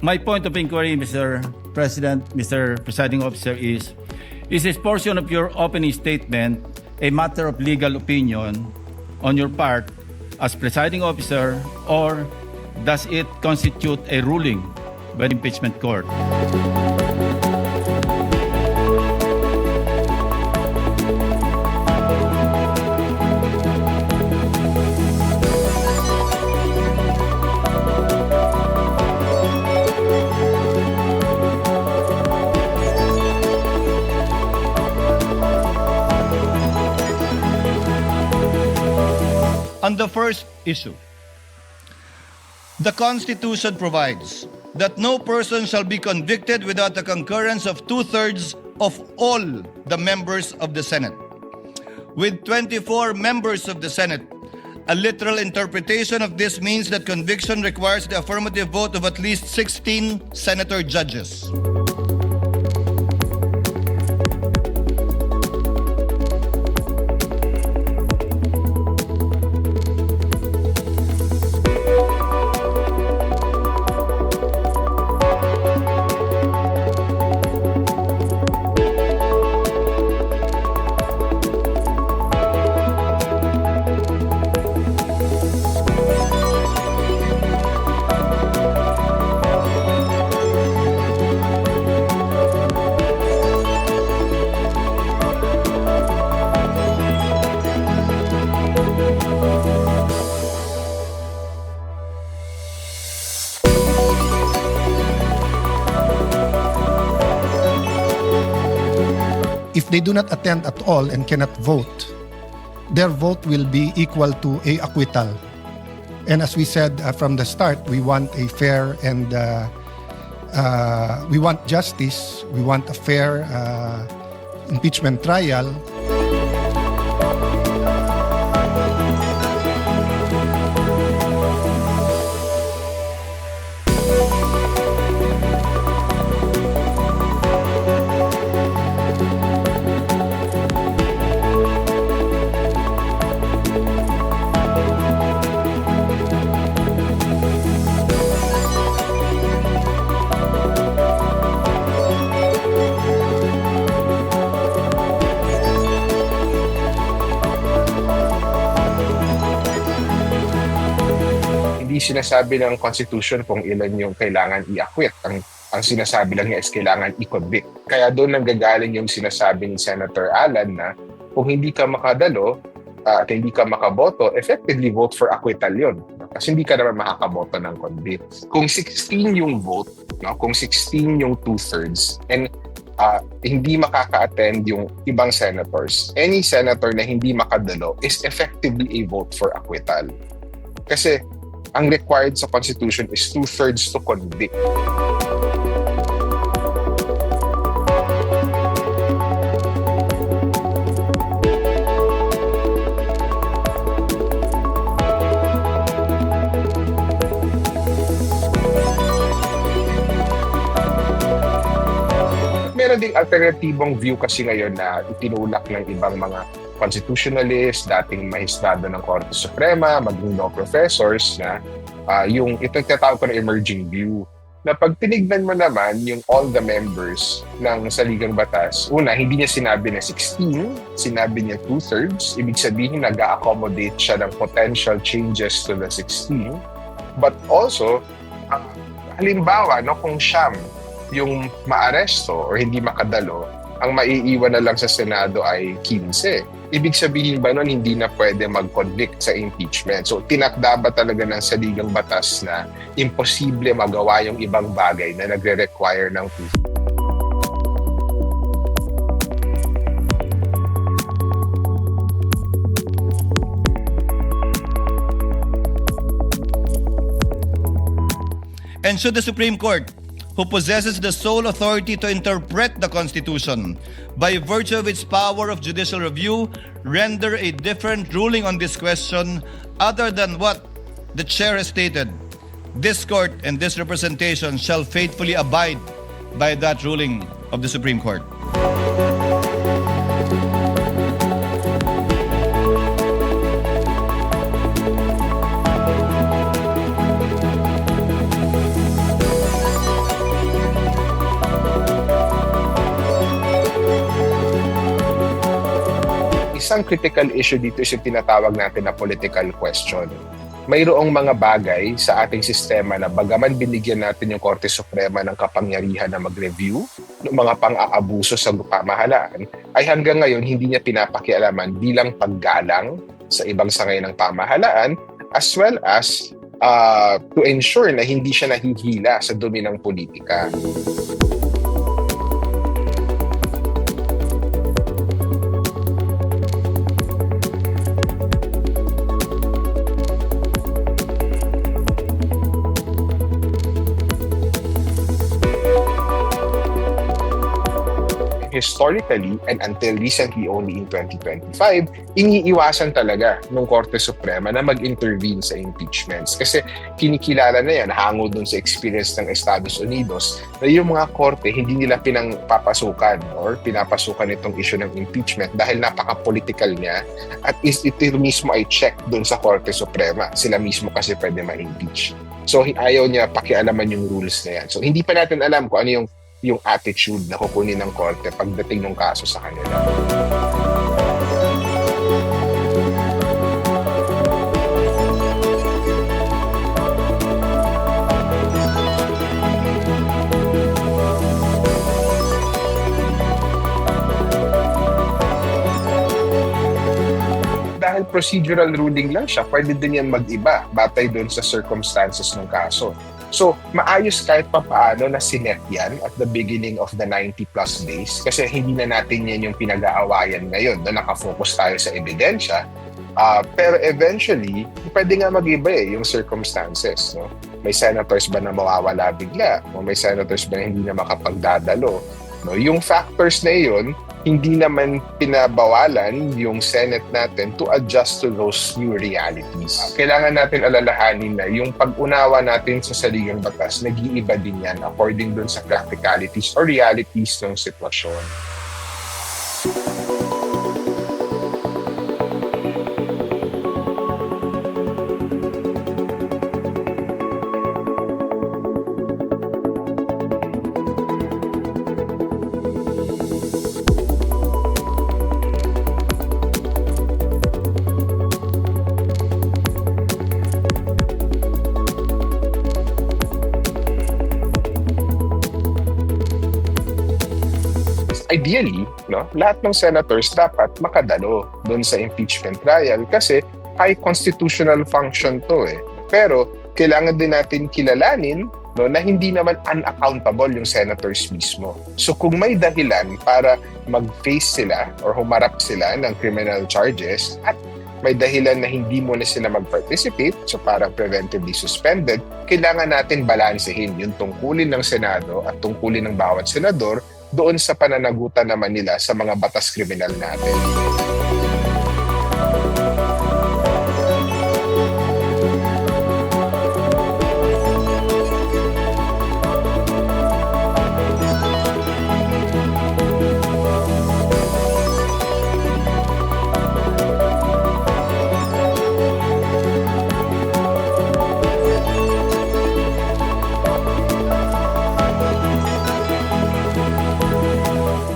My point of inquiry, Mr. President, Mr. Presiding Officer, is this portion of your opening statement a matter of legal opinion on your part as presiding officer, or does it constitute a ruling by the impeachment court? On the first issue, the Constitution provides that no person shall be convicted without the concurrence of 2/3 of all the members of the Senate. With 24 members of the Senate, a literal interpretation of this means that conviction requires the affirmative vote of at least 16 senator judges. If they do not attend at all and cannot vote, their vote will be equal to a acquittal. And as we said from the start, we want a fair and we want justice. We want a fair impeachment trial. Hindi sinasabi ng Constitution kung ilan yung kailangan i-acquit. Ang sinasabi lang niya is kailangan i-convict. Kaya doon nanggagaling yung sinasabi ni Senator Alan na kung hindi ka makadalo at hindi ka makaboto, effectively vote for acquittal yun. Kasi hindi ka naman makakaboto ng convict. Kung 16 yung vote, no? Kung 16 yung 2/3, and hindi makaka-attend yung ibang senators, any senator na hindi makadalo is effectively a vote for acquittal. Kasi ang required sa Constitution is 2/3 to convict. Meron ding alternatibong view kasi ngayon na itinulak ng ibang mga constitutionalists, dating mahistrado ng Korte Suprema, maging law professors na yung ito tinatawag ko na emerging view. Na pag tinignan mo naman yung all the members ng saligang batas, una, hindi niya sinabi na 16, sinabi niya 2/3. Ibig sabihin, nag-accommodate siya ng potential changes to the 16. But also, halimbawa, no, kung siyam yung maaresto or hindi makadalo, ang maiiwan na lang sa Senado ay 15. Ibig sabihin ba nun hindi na pwede mag-convict sa impeachment? So tinakda ba talaga ng saligang batas na imposible magawa yung ibang bagay na nagre-require ng And should the Supreme Court, who possesses the sole authority to interpret the Constitution, by virtue of its power of judicial review, render a different ruling on this question other than what the chair has stated, this court and this representation shall faithfully abide by that ruling of the Supreme Court. isang critical issue dito is yung tinatawag natin na political question. Mayroong mga bagay sa ating sistema na bagaman binigyan natin yung Korte Suprema ng kapangyarihan na mag-review ng mga pang-aabuso sa pamahalaan, ay hanggang ngayon hindi niya pinapakialaman bilang paggalang sa ibang sangay ng pamahalaan, as well as to ensure na hindi siya nahihila sa dumi ng politika. Historically, and until recently only in 2025, iniiwasan talaga ng Korte Suprema na mag-intervene sa impeachments. Kasi kinikilala na yan, hango dun sa experience ng Estados Unidos, na yung mga korte hindi nila pinapapasukan or pinapasukan itong issue ng impeachment dahil napaka-political niya at ito mismo ay check dun sa Korte Suprema. Sila mismo kasi pwede ma-impeach. So ayaw niya pakialaman yung rules na yan. So hindi pa natin alam kung ano yung attitude na kukunin ng korte pagdating ng kaso sa kanila. Dahil procedural ruling lang siya, pwede din yan mag-iba batay doon sa circumstances ng kaso. So, maayos kahit papaano na sinet yan at the beginning of the 90-plus days kasi hindi na natin yan yung pinag-aawayan ngayon na nakafocus tayo sa ebidensya. Pero eventually, pwede nga mag-iba yung circumstances. No? May senators ba na mawawala bigla? O may senators ba na hindi na makapagdadalo? No? Yung factors na yun, hindi naman pinabawalan yung Senate natin to adjust to those new realities. Kailangan natin alalahanin na yung pag-unawa natin sa saligang batas, nag-iiba din yan according dun sa practicalities or realities ng sitwasyon. Ideally, no, lahat ng senators dapat makadalo doon sa impeachment trial kasi high constitutional function to eh. Pero kailangan din natin kilalanin no, na hindi naman unaccountable yung senators mismo. So kung may dahilan para mag-face sila or humarap sila ng criminal charges at may dahilan na hindi mo na sila mag-participate, so parang preventively suspended, kailangan natin balansehin yung tungkulin ng Senado at tungkulin ng bawat senador doon sa pananagutan naman nila sa mga batas kriminal natin.